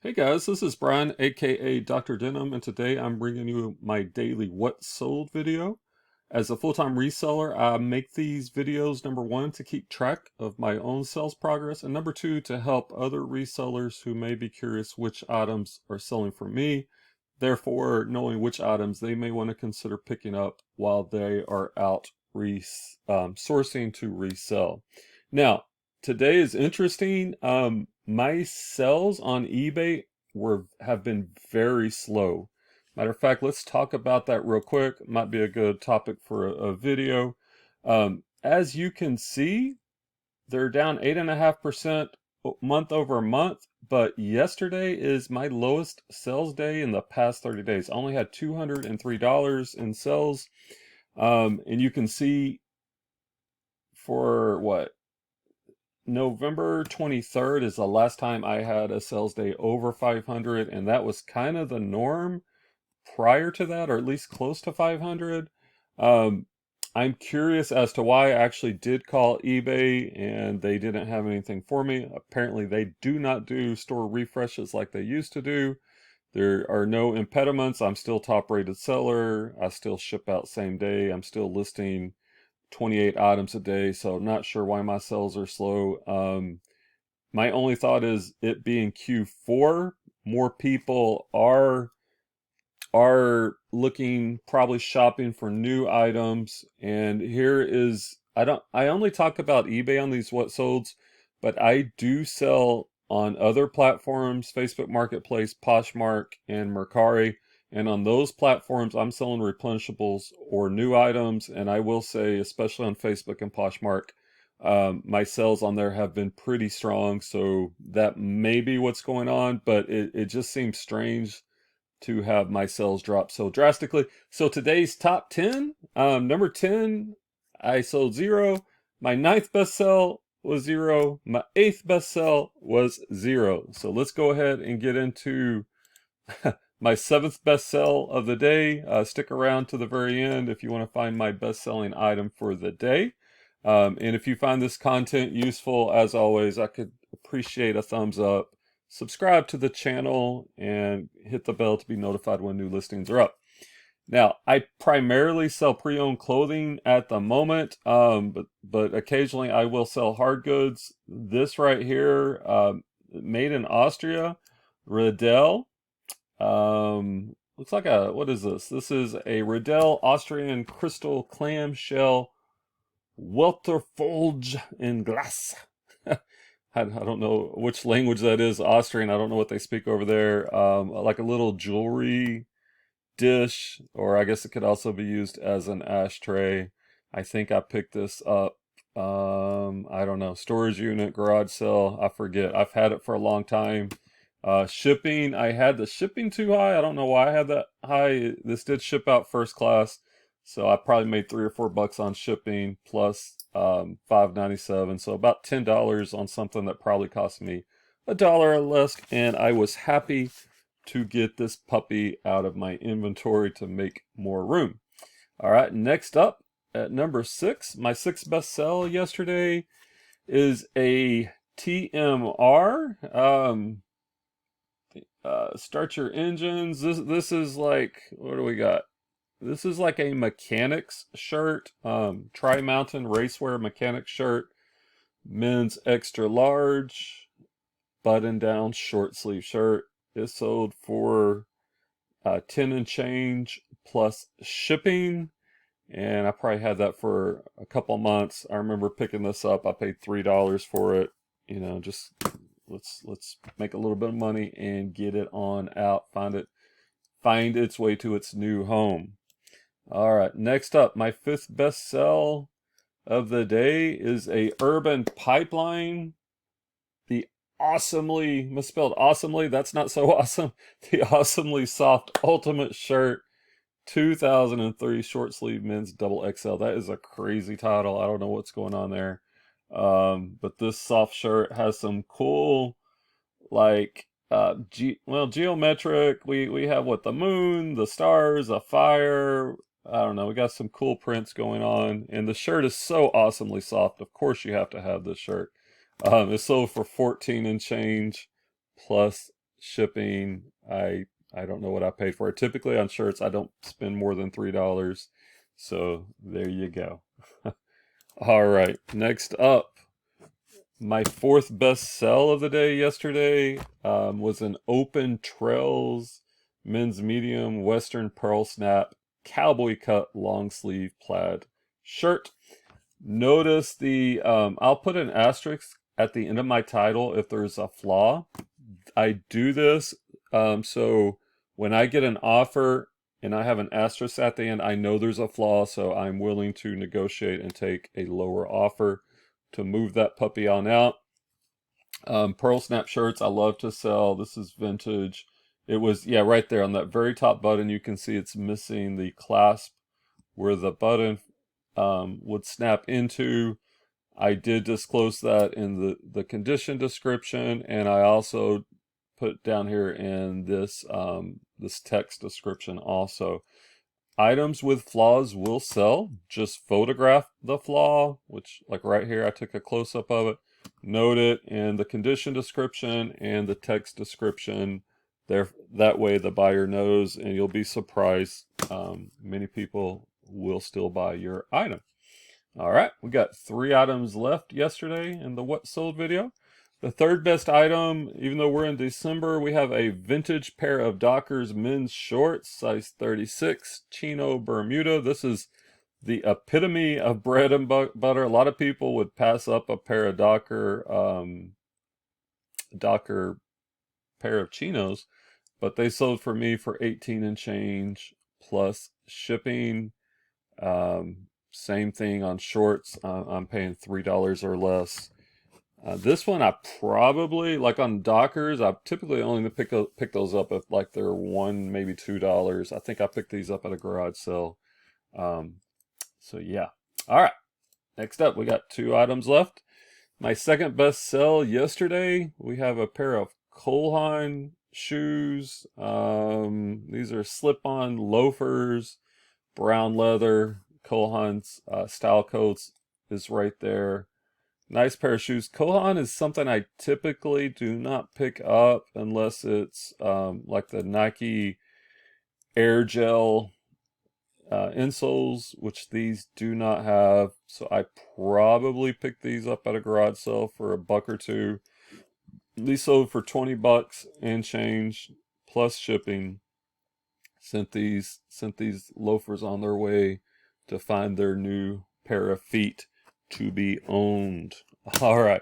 Hey guys, this is Brian, aka Dr. Denim, and today I'm bringing you my daily what sold video. As a full-time reseller, I make these videos, number one, to keep track of my own sales progress, and number two, to help other resellers who may be curious which items are selling for me, therefore knowing which items they may want to consider picking up while they are out sourcing to resell. Now, today is interesting. My sales on eBay have been very slow. Matter of fact, let's talk about that real quick. Might be a good topic for a video. As you can see, they're down 8.5% month over month, but yesterday is my lowest sales day in the past 30 days. I only had $203 in sales. And you can see for what? November 23rd is the last time I had a sales day over 500, and that was kind of the norm prior to that, or at least close to 500. Um, I'm curious as to why I actually did call eBay and they didn't have anything for me. Apparently, they do not do store refreshes like they used to do. There are no impediments. I'm still top rated seller. I still ship out same day. I'm still listing 28 items a day, so not sure why my sales are slow. My only thought is it being Q4, more people are looking, probably shopping for new items. And here is, I only talk about eBay on these what solds, but I do sell on other platforms, Facebook Marketplace, Poshmark, and Mercari. And on those platforms, I'm selling replenishables or new items. And I will say, especially on Facebook and Poshmark, my sales on there have been pretty strong. So that may be what's going on, but it just seems strange to have my sales drop so drastically. So today's top 10, number 10, I sold zero. My ninth best sell was zero. My eighth best sell was zero. So let's go ahead and get into my seventh best sell of the day. Stick around to the very end if you want to find my best selling item for the day. And if you find this content useful, as always, I could appreciate a thumbs up. Subscribe to the channel and hit the bell to be notified when new listings are up. Now, I primarily sell pre-owned clothing at the moment, but occasionally I will sell hard goods. This right here, made in Austria, Riddell. Looks like what is this? This is a Riddell Austrian crystal clamshell Welterfolge in glass. I don't know which language that is, Austrian. I don't know what they speak over there. Like a little jewelry dish, or I guess it could also be used as an ashtray. I think I picked this up. I don't know, storage unit, garage sale. I forget. I've had it for a long time. Shipping, I had the shipping too high. I don't know why I had that high. This did ship out first class, so I probably made $3 or $4 on shipping plus $5.97, so about $10 on something that probably cost me $1 or less, and I was happy to get this puppy out of my inventory to make more room. All right, next up at number 6, my sixth best sell yesterday is a TMR. Start your engines. This is like, what do we got? This is like a mechanics shirt, Tri-Mountain Racewear mechanics shirt, men's extra large, button down short sleeve shirt. It sold for 10 and change plus shipping, and I probably had that for a couple months. I remember picking this up. I paid $3 for it. You know, just let's make a little bit of money and get it on out. Find its way to its new home. All right, next up, my fifth best sell of the day is a Urban Pipeline. The awesomely, misspelled awesomely, that's not so awesome. The awesomely soft ultimate shirt, 2003 short sleeve men's double XL. That is a crazy title. I don't know what's going on there. But this soft shirt has some cool, like, geometric. We have what, the moon, the stars, a fire. I don't know. We got some cool prints going on, and the shirt is so awesomely soft. Of course, you have to have this shirt. It sold for 14 and change plus shipping. I don't know what I paid for it. Typically on shirts, I don't spend more than $3. So there you go. All right, next up, my fourth best sell of the day yesterday was an Open Trails men's medium Western pearl snap cowboy cut long sleeve plaid shirt. Notice the, I'll put an asterisk at the end of my title if there's a flaw. I do this so when I get an offer and I have an asterisk at the end, I know there's a flaw, so I'm willing to negotiate and take a lower offer to move that puppy on out. Pearl snap shirts I love to sell. This is vintage. It was, yeah, right there on that very top button, you can see it's missing the clasp where the button would snap into. I did disclose that in the condition description, and I also put down here in this this text description also. Items with flaws will sell. Just photograph the flaw, which like right here, I took a close-up of it. Note it in the condition description and the text description. There, that way the buyer knows, and you'll be surprised. Many people will still buy your item. All right, we got 3 items left yesterday in the what sold video. The third best item, even though we're in December, we have a vintage pair of Dockers men's shorts, size 36, chino Bermuda. This is the epitome of bread and butter. A lot of people would pass up a pair of Docker pair of chinos, but they sold for me for 18 and change plus shipping. Same thing on shorts. I'm paying $3 or less. This one I probably, like on Dockers, I typically only pick those up if like they're $1, maybe $2. I think I picked these up at a garage sale. So yeah. All right. Next up, we got 2 items left. My second best sell yesterday, we have a pair of Haan shoes. These are slip-on loafers, brown leather. Haan's style codes is right there. Nice pair of shoes. Haan is something I typically do not pick up unless it's like the Nike Air Gel insoles, which these do not have. So I probably picked these up at a garage sale for $1 or $2. These sold for $20 and change plus shipping. Sent these loafers on their way to find their new pair of feet to be owned. All right.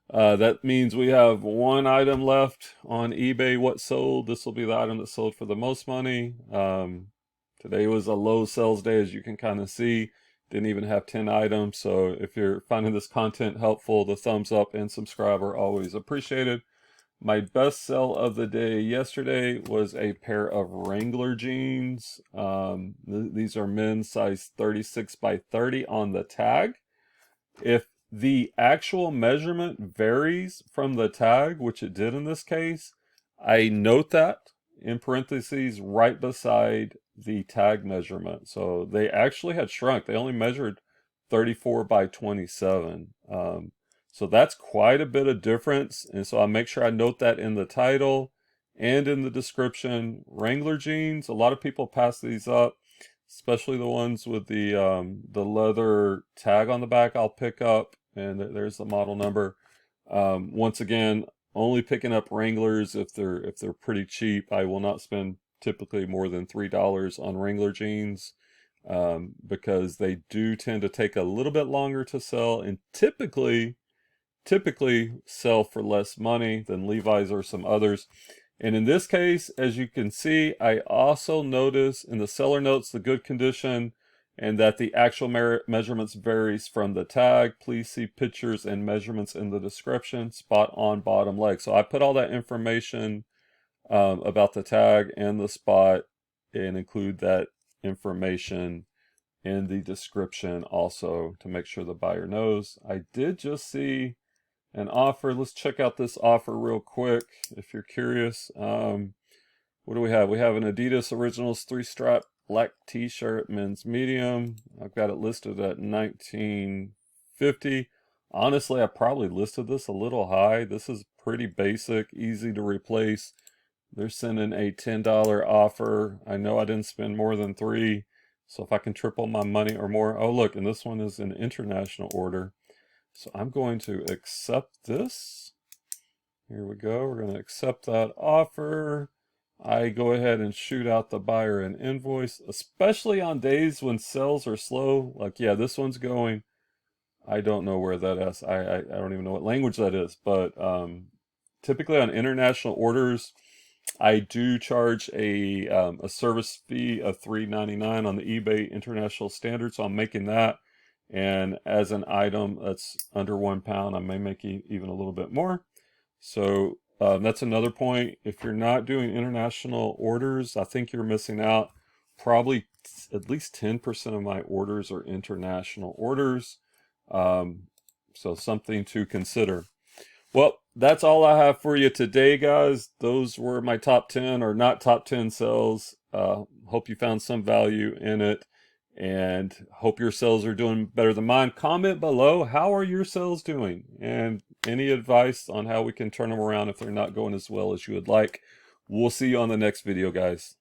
That means we have 1 item left on eBay. What sold? This will be the item that sold for the most money. Today was a low sales day, as you can kind of see. Didn't even have 10 items. So if you're finding this content helpful, the thumbs up and subscribe are always appreciated. My best sell of the day yesterday was a pair of Wrangler jeans. These are men's size 36 by 30 on the tag. If the actual measurement varies from the tag, which it did in this case, I note that in parentheses right beside the tag measurement. So they actually had shrunk. They only measured 34 by 27. So that's quite a bit of difference. And so I make sure I note that in the title and in the description. Wrangler jeans, a lot of people pass these up, especially the ones with the leather tag on the back. I'll pick up, and there's the model number. Once again, only picking up Wranglers if they're pretty cheap. I will not spend typically more than $3 on Wrangler jeans. Because they do tend to take a little bit longer to sell and typically sell for less money than Levi's or some others. And in this case, as you can see, I also notice in the seller notes the good condition and that the actual measurements varies from the tag. Please see pictures and measurements in the description. Spot on bottom leg. So I put all that information about the tag and the spot and include that information in the description also to make sure the buyer knows. I did just see an offer. Let's check out this offer real quick if you're curious. What do we have? We have an Adidas Originals 3-strap black t-shirt, men's medium. I've got it listed at $19.50. Honestly, I probably listed this a little high. This is pretty basic, easy to replace. They're sending a $10 offer. I know I didn't spend more than 3, so if I can triple my money or more. Oh, look, and this one is an international order. So I'm going to accept this. Here we go. We're going to accept that offer. I go ahead and shoot out the buyer an invoice, especially on days when sales are slow. Like, yeah, this one's going. I don't know where that is. I don't even know what language that is, but typically on international orders, I do charge a service fee of $3.99 on the eBay International Standard, so I'm making that. And as an item that's under 1 pound, I may make even a little bit more. So that's another point. If you're not doing international orders, I think you're missing out. Probably at least 10% of my orders are international orders. So something to consider. Well, that's all I have for you today, guys. Those were my top 10 or not top 10 sales. Hope you found some value in it, and hope your sales are doing better than mine. Comment below, how are your sales doing? And any advice on how we can turn them around if they're not going as well as you would like. We'll see you on the next video, guys.